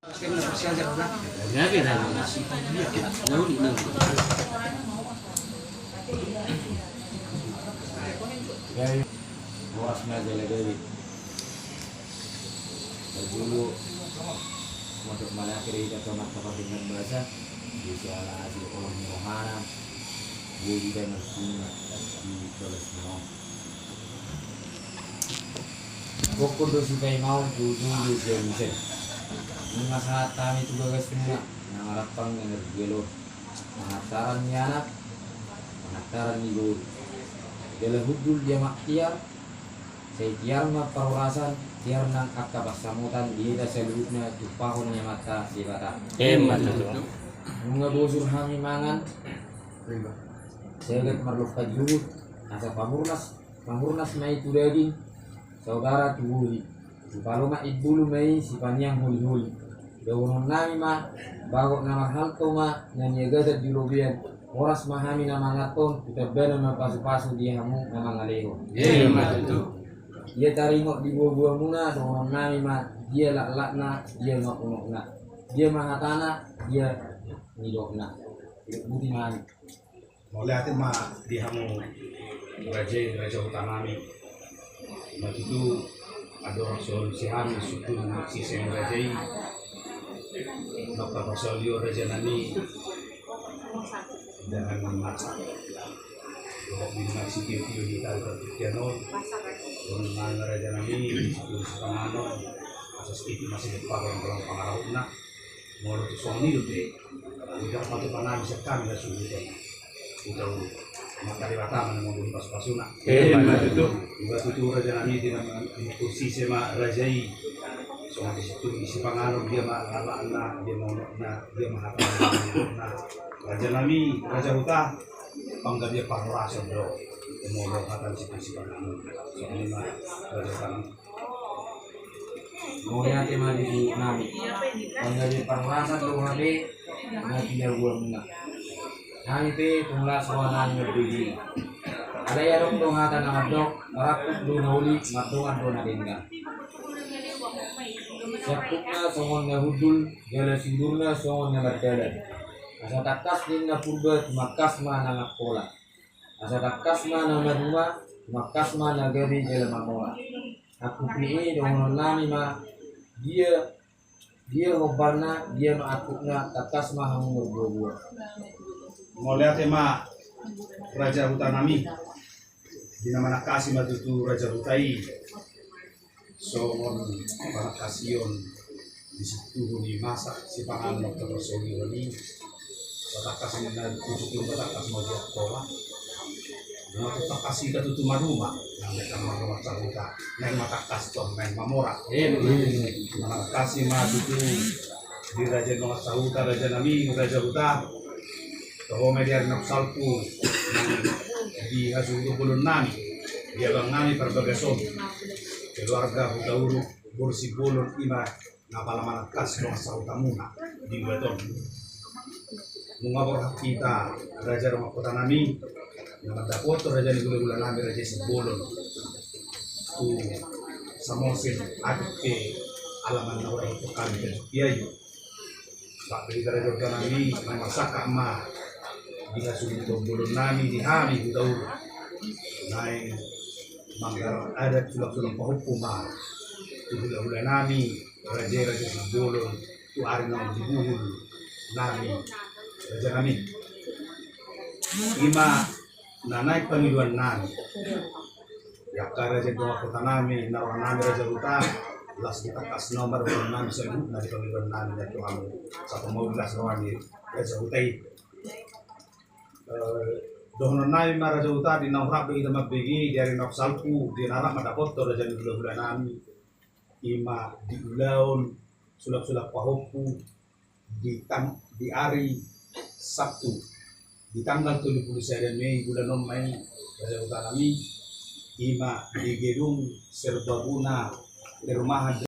Luasnya jadi dulu untuk mengakhiri kacamata kepentingan bahasa bisa hasil orang Mohana budi dan berguna di tulis mau pokok dosi kay mau dulu dia bisa mengasah kami juga guys semua mengharapkan energi lo pengatarannya anak pengataran ibu dalam hudul dia makiar saya tiar na perurasan tiar nang akabas samutan dia seluruhnya tupahonnya mata di bata mata tu mga busur kami mangan saya lihat merluk kajut asa pamurnas may itu daging saudara tubuhi kalau mak ibulu may si panyang huli-huli daunun nami ma bago na maghalto ma nangyagadat di lobian oras mahami na mga ton kita benar na pasu-pasu dia hamu na mga leho mata tu dia taringok di buah-buah muna daunun nami ma dia lak-lak na dia makunok na dia mahatana dia nidok na buti mani mulai hati mah di hamu raja utanami waktu itu ada orang soal si Hami suku si Sen Rajai Bapak Pasolio Raja Nami dengan masak bahwa bina si Tio di Talca Piano dengan Raja Nami di situ Sepangano asas itu masih dipakai orang pengaruh nak mau itu suami itu udah patut panah bisa kami dah suruh itu maka di Batam menunggu pas-pasuna. itu Juga itu Raja Nami tidak kursi sama Rajai. Soal di situ isi pengaruh dia mahalana dia mau dia mahalana Raja Nami Raja Huta panggil dia pangrasa bro. Dia mau kata situ isi pengaruh. Soalnya mah Raja Huta. mau lihat tema di nami panggil dia pangrasa tuh hari nggak tinggal buah minyak nami pe tungla sawanan ngerbigi ada ya dong dong hata nama dok rakut do nauli matungan do nadinga Syakukna songon na hudul jala sindurna songon na berdalan asa takas din na purba makas ma na ngakola asa takas ma na maduma makas ma na gabi jala mamola aku pilih dong nami ma dia hobarna dia ma akukna takas ma hamu berbuah Mulai tema Raja Hutanami di nama Nakasi matutu Raja Hutai songon Panakasion di situ di masak si pangan waktu bersoli ini satakas ini dari kucing satakas mau jual kola dengan satakas kita tutup rumah yang mereka rumah caruta neng matakas com neng mamora nama Nakasi matutu di Raja Nomor Sahuta Raja Nami Raja Huta bahwa media salpu di hasil bulun nami dia bang nami berbagai son keluarga Hudauru bursi bulun ima ngapalaman kas dong sautamuna di beton mengabur kita Raja Rumah Kota Nami nama dapoto Raja di bulan nami Raja si bulun tu samosin adik ke alaman orang itu kami dan supiayu Pak Beri Raja Kota Nami nama saka ma dia sudah belum nami di Hami di Daur naik manggar ada sulap-sulap pahukuma itu bulan nami Raja Sebulun itu hari nami dibuhul nami Raja Nami ima naik pemiluan nami ya Raja Dua Kota Nami naruh nami Raja Huta belas kita kas nomor nami sebut dari pemiluan nami dari Tuhan 115 rawan di Raja Huta dohon nami Raja Huta di naurak bagi tempat begi dari nok salpu di narak madapot Raja di bulan nami ima di ulaun sulap-sulap pahopu di hari Sabtu di tanggal 29 Mei bulan Mei Raja Huta nami ima di gedung serbaguna di rumah